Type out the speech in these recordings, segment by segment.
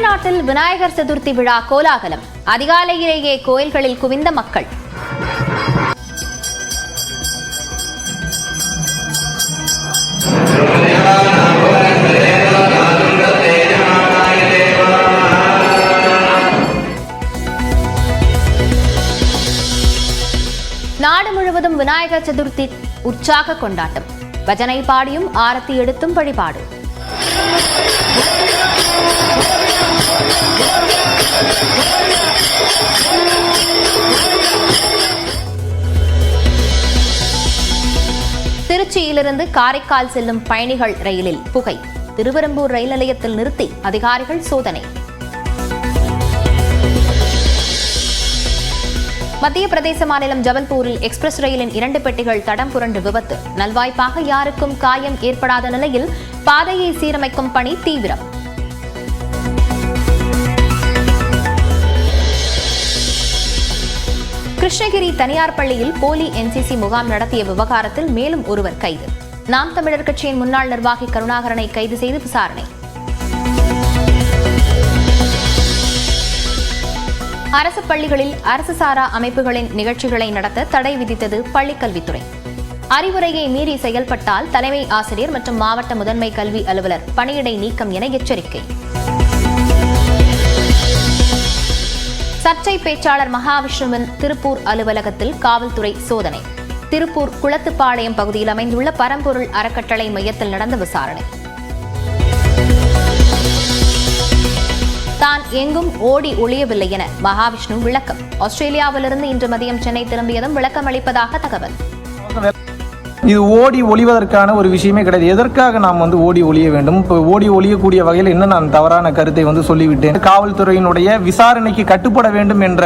தமிழ்நாட்டில் விநாயகர் சதுர்த்தி விழா கோலாகலம். அதிகாலையிலேயே கோயில்களில் குவிந்த மக்கள். நாடு முழுவதும் விநாயகர் சதுர்த்தி உற்சாக கொண்டாட்டம். பஜனை பாடியும் ஆரத்தி எடுத்தும் வழிபாடு. திருச்சியிலிருந்து காரைக்கால் செல்லும் பயணிகள் ரயிலில் புகை. திருவெரும்பூர் ரயில் நிலையத்தில் நிறுத்தி அதிகாரிகள் சோதனை. மத்திய பிரதேச மாநிலம் ஜபல்பூரில் எக்ஸ்பிரஸ் ரயிலின் 2 பெட்டிகள் தடம் புரண்டு விபத்து. நல்வாய்ப்பாக யாருக்கும் காயம் ஏற்படாத நிலையில் பாதையை சீரமைக்கும் பணி தீவிரம். கிருஷ்ணகிரி தனியார் பள்ளியில் போலி என்சிசி முகாம் நடத்திய விவகாரத்தில் மேலும் ஒருவர் கைது. நாம் தமிழர் கட்சியின் முன்னாள் நிர்வாகி கருணாகரனை கைது செய்து விசாரணை. அரசு பள்ளிகளில் அரசு சாரா அமைப்புகளின் நிகழ்ச்சிகளை நடத்த தடை விதித்தது பள்ளிக்கல்வித்துறை. அறிவுரையை மீறி செயல்பட்டால் தலைமை ஆசிரியர் மற்றும் மாவட்ட முதன்மை கல்வி அலுவலர் பணியிடை நீக்கம் என எச்சரிக்கை. சர்ச்சை பேச்சாளர் மகாவிஷ்ணுவின் திருப்பூர் அலுவலகத்தில் காவல்துறை சோதனை. திருப்பூர் குளத்துப்பாளையம் பகுதியில் அமைந்துள்ள பரம்பொருள் அறக்கட்டளை மையத்தில் நடந்த விசாரணை. தான் எங்கும் ஓடி ஒளியவில்லை என மகாவிஷ்ணு விளக்கம். ஆஸ்திரேலியாவிலிருந்து இன்று மதியம் சென்னை திரும்பியதும் விளக்கம் அளிப்பதாக தகவல். இது ஓடி ஒளிவதற்கான ஒரு விஷயமே கிடையாது. எதற்காக நாம் ஓடி ஒளிய வேண்டும்? இப்போ ஓடி ஒளியக்கூடிய வகையில் என்ன நான் தவறான கருத்தை சொல்லிவிட்டேன். காவல்துறையினுடைய விசாரணைக்கு கட்டுப்பட வேண்டும் என்ற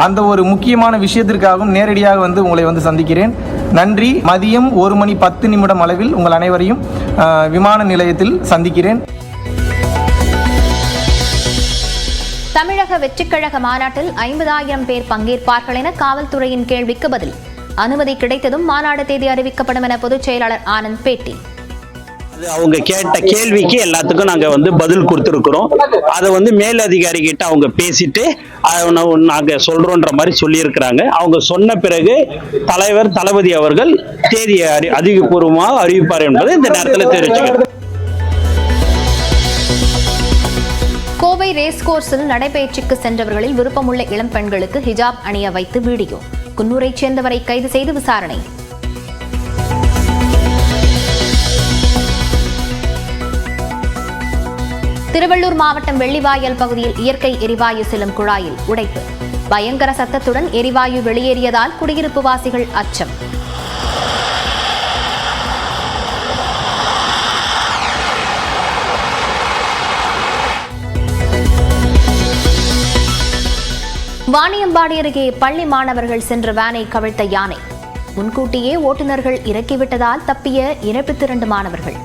அந்த ஒரு முக்கியமான விஷயத்திற்காகவும் நேரடியாக உங்களை சந்திக்கிறேன். நன்றி. மதியம் 1:10 அளவில் உங்கள் அனைவரையும் விமான நிலையத்தில் சந்திக்கிறேன். தமிழக வெற்றிக்கழக மாநாட்டில் 50,000 பேர் பங்கேற்பார்கள் என காவல்துறையின் கேள்விக்கு பதில். அனுமதி கிடைத்ததும் மாநாடு தேதி அறிவிக்கப்படும் என பொதுச் செயலாளர் ஆனந்த் பேட்டி. அவங்க கேட்ட கேள்விக்கு எல்லாத்துக்கும் நாங்க பதில் கொடுத்திருக்கிறோம். அதை மேலதிகாரி கிட்ட அவங்க பேசிட்டு நாங்க சொல்றோன்ற மாதிரி சொல்லி இருக்கிறாங்க. அவங்க சொன்ன பிறகு தலைவர் தளபதி அவர்கள் தேதியை அதிகபூர்வமாக அறிவிப்பார் என்பதை இந்த நேரத்தில் தெரிவிச்சுக்கிறேன். கோவை ரேஸ் கோர்ஸில் நடைபயிற்சிக்கு சென்றவர்களில் விருப்பமுள்ள இளம் பெண்களுக்கு ஹிஜாப் அணிய வைத்து வீடியோ. குன்னூரைச் சேர்ந்தவரை கைது செய்து விசாரணை. திருவள்ளூர் மாவட்டம் வெள்ளிவாயல் பகுதியில் இயற்கை எரிவாயு செல்லும் குழாயில் உடைப்பு. பயங்கர சத்தத்துடன் எரிவாயு வெளியேறியதால் குடியிருப்பு வாசிகள் அச்சம். வாணியம்பாடி அருகே பள்ளி மாணவர்கள் சென்ற வேனை கவிழ்த்த யானை. முன்கூட்டியே ஓட்டுநர்கள் இறக்கிவிட்டதால் தப்பிய இணைப்பு திரண்டு மாணவர்கள்.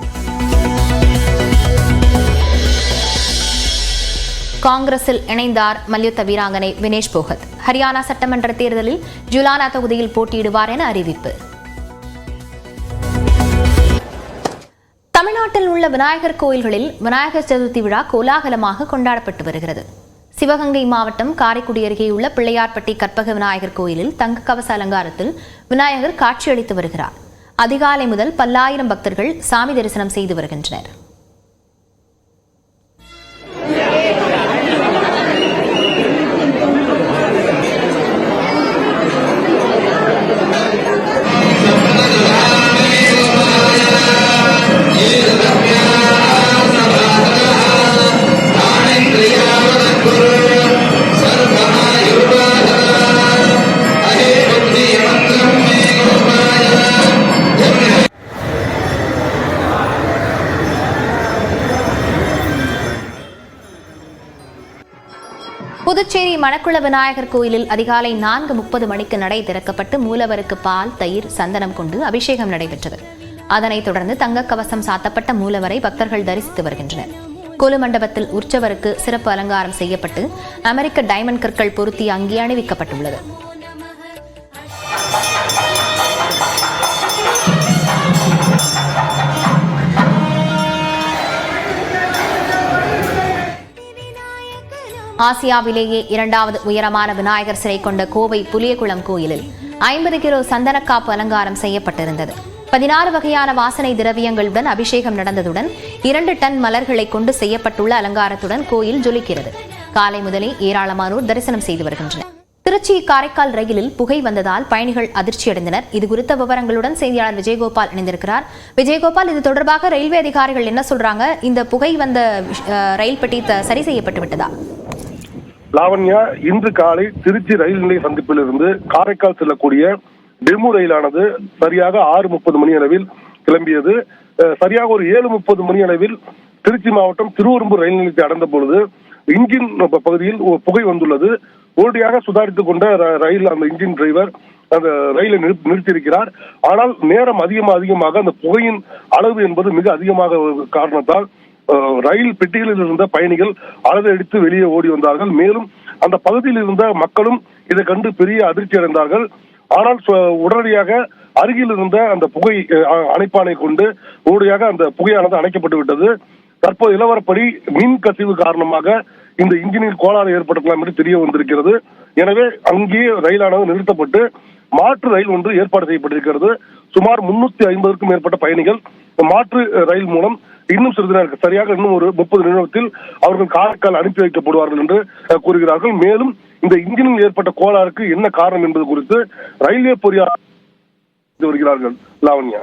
காங்கிரஸில் இணைந்தார் மல்யுத்த வீராங்கனை வினேஷ் போகத். ஹரியானா சட்டமன்ற தேர்தலில் ஜுலானா தொகுதியில் போட்டியிடுவார் என அறிவிப்பு. தமிழ்நாட்டில் உள்ள விநாயகர் கோயில்களில் விநாயகர் சதுர்த்தி விழா கோலாகலமாக கொண்டாடப்பட்டு வருகிறது. சிவகங்கை மாவட்டம் காரைக்குடி அருகே உள்ள பிள்ளையார்பட்டி கற்பக விநாயகர் கோயிலில் தங்க கவச அலங்காரத்தில் விநாயகர் காட்சியளித்து வருகிறார். அதிகாலை முதல் பல்லாயிரம் பக்தர்கள் சாமி தரிசனம் செய்து வருகின்றனர். புதுச்சேரி மணக்குள விநாயகர் கோயிலில் அதிகாலை 4:30 மணிக்கு நடை திறக்கப்பட்டு மூலவருக்கு பால், தயிர், சந்தனம் கொண்டு அபிஷேகம் நடைபெற்றது. அதனைத் தொடர்ந்து தங்க கவசம் சாத்தப்பட்ட மூலவரை பக்தர்கள் தரிசித்து வருகின்றனர். கொலு மண்டபத்தில் உற்சவருக்கு சிறப்பு அலங்காரம் செய்யப்பட்டு அமெரிக்க டைமண்ட் கற்கள் பொருத்திய அங்கி அணிவிக்கப்பட்டுள்ளது. ஆசியாவிலேயே இரண்டாவது உயரமான விநாயகர் சிலை கொண்ட கோவை புலியகுளம் கோயிலில் 50 கிலோ சந்தனக்காப்பு அலங்காரம் செய்யப்பட்டிருந்தது. 16 வகையான வாசனை திரவியங்களுடன் அபிஷேகம் நடந்ததுடன் 2 டன் மலர்களை கொண்டு செய்யப்பட்டுள்ள அலங்காரத்துடன் கோயில் ஜொலிக்கிறது. காலை முதலே ஏராளமானோர் தரிசனம் செய்து வருகின்றனர். திருச்சி காரைக்கால் ரயிலில் புகை வந்ததால் பயணிகள் அதிர்ச்சியடைந்தனர். இது குறித்த விவரங்களுடன் செய்தியாளர் விஜயகோபால் இணைந்திருக்கிறார். விஜயகோபால், இது தொடர்பாக ரயில்வே அதிகாரிகள் என்ன சொல்றாங்க? இந்த புகை வந்த ரயில் பெட்டி சரி செய்யப்பட்டு விட்டதா? லாவண்யா, இன்று காலை திருச்சி ரயில் நிலைய சந்திப்பிலிருந்து காரைக்கால் செல்லக்கூடிய டெமு ரயிலானது சரியாக 6:30 மணி அளவில் கிளம்பியது. சரியாக ஒரு 7:30 மணி அளவில் திருச்சி மாவட்டம் திருவெரும்பூர் ரயில் நிலையத்தை அடைந்த பொழுது இன்ஜின் பகுதியில் புகை வந்துள்ளது. உடனடியாக சுதாரித்துக் கொண்ட ரயில் அந்த இன்ஜின் டிரைவர் அந்த ரயிலை நிறுத்தியிருக்கிறார். ஆனால் நேரம் அதிகமாக அந்த புகையின் அளவு என்பது மிக அதிகமாக காரணத்தால் ரயில் பெட்டிகளில் இருந்த பயணிகள் அலறடித்து வெளியே ஓடி வந்தார்கள். மேலும் அந்த பகுதியில் இருந்த மக்களும் இதை கண்டு பெரிய அதிர்ச்சி அடைந்தார்கள். ஆனால் உடனடியாக அருகில் இருந்த அந்த புகை அணைப்பானை கொண்டு உடனடியாக அந்த புகையானது அணைக்கப்பட்டு விட்டது. தற்போது நிலவரப்படி மின் கசிவு காரணமாக இந்த இன்ஜினில் கோளாறு ஏற்பட்டிருக்கலாம் என்று தெரிய வந்திருக்கிறது. எனவே அங்கேயே ரயிலானது நிறுத்தப்பட்டு மாற்று ரயில் ஒன்று ஏற்பாடு செய்யப்பட்டிருக்கிறது. சுமார் 350க்கும் மேற்பட்ட பயணிகள் மாற்று ரயில் மூலம் இன்னும் சிறிது நேரம், சரியாக இன்னும் ஒரு 30 நிமிடத்தில் அவர்கள் காரைக்கால் அனுப்பி வைக்கப்படுவார்கள் என்று கூறுகிறார்கள். மேலும் இந்த இன்ஜினில் ஏற்பட்ட கோளாறுக்கு என்ன காரணம் என்பது குறித்து ரயில்வே பொறியாளர் வருகிறார்கள். லாவண்யா,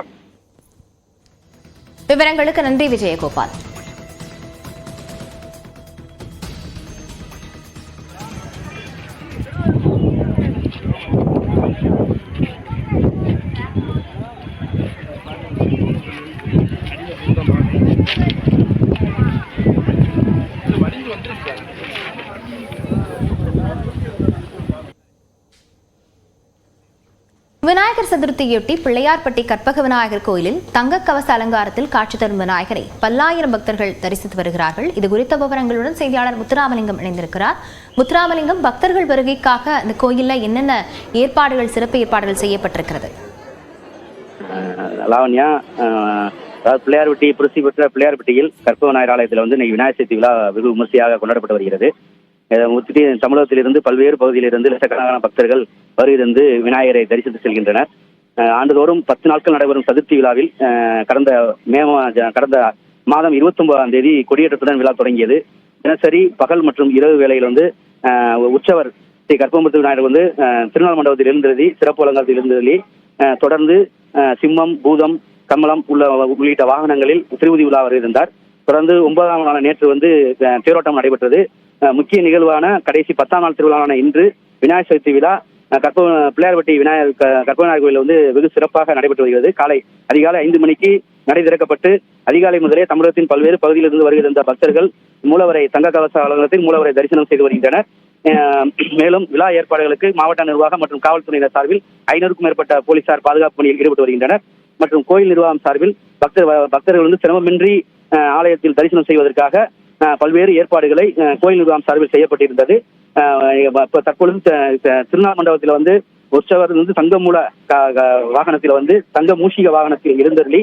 விவரங்களுக்கு நன்றி விஜயகோபால். விநாயகர் சதுர்த்தியொட்டி பிள்ளையார்பட்டி கற்பக விநாயகர் கோயிலில் தங்க கவச அலங்காரத்தில் காட்சி தரும் விநாயகரை பல்லாயிரம் பக்தர்கள் தரிசித்து வருகிறார்கள். இது குறித்த விவரங்களுடன் செய்தியாளர் முத்துராமலிங்கம் இணைந்திருக்கிறார். முத்துராமலிங்கம், பக்தர்கள் வருகைக்காக இந்த கோயிலில் என்னென்ன ஏற்பாடுகள், சிறப்பு ஏற்பாடுகள் செய்யப்பட்டிருக்கிறது? லாவண்யா, பிள்ளையார்பட்டி பிரசித்தி பெற்ற பிள்ளையார்பட்டியில் கற்பக விநாயகர் ஆலயத்தில் இன்னைக்கு விநாயகர் சதுர்த்தி விழா வெகு விமர்சையாக கொண்டாடப்பட்டு வருகிறது. தமிழகத்திலிருந்து பல்வேறு பகுதியிலிருந்து லட்சக்கணக்கான பக்தர்கள் வருகிறது விநாயகரை தரிசித்து செல்கின்றனர். ஆண்டுதோறும் 10 நாட்கள் நடைபெறும் சதுர்த்தி விழாவில் கடந்த மாதம் 29ஆம் தேதி கொடியேற்றத்துடன் விழா தொடங்கியது. தினசரி பகல் மற்றும் இரவு வேளையில் உற்சவர் ஸ்ரீ கற்பகமுத்து விநாயகர் திருநாள் மண்டபத்தில் எழுந்தருளி சிறப்பு அலங்காரத்தில் எழுந்தருளி தொடர்ந்து சிம்மம், பூதம், கமலம் உள்ளிட்ட வாகனங்களில் திருவுதி விழா வருகின்றார். தொடர்ந்து 9ஆம் நாள் நேற்று தேரோட்டம் நடைபெற்றது. முக்கிய நிகழ்வான கடைசி 10ஆம் நாள் திருவிழாவான இன்று விநாயகர் சதுர்த்தி விழா பிள்ளையார்பட்டி கற்பக விநாயகர் கோயில் வெகு சிறப்பாக நடைபெற்று வருகிறது. அதிகாலை 5 மணிக்கு நடை திறக்கப்பட்டு அதிகாலை முதலே தமிழகத்தின் பல்வேறு பகுதியிலிருந்து வருகின்ற பக்தர்கள் மூலவரை தங்க கவச அலங்காரத்தில் மூலவரை தரிசனம் செய்து வருகின்றனர். மேலும் விழா ஏற்பாடுகளுக்கு மாவட்ட நிர்வாகம் மற்றும் காவல்துறையினர் சார்பில் 500க்கும் மேற்பட்ட போலீசார் பாதுகாப்பு பணியில் ஈடுபட்டு வருகின்றனர். மற்றும் கோயில் நிர்வாகம் சார்பில் பக்தர்கள் சிரமமின்றி ஆலயத்தில் தரிசனம் செய்வதற்காக பல்வேறு ஏற்பாடுகளை கோயில் நிர்வாகம் சார்பில் செய்யப்பட்டிருந்தது. தற்பொழுது திருநாள் மண்டபத்தில் உற்சவர் தங்க மூல வாகனத்தில் தங்க மூஷிக வாகனத்தில் எழுந்தருளி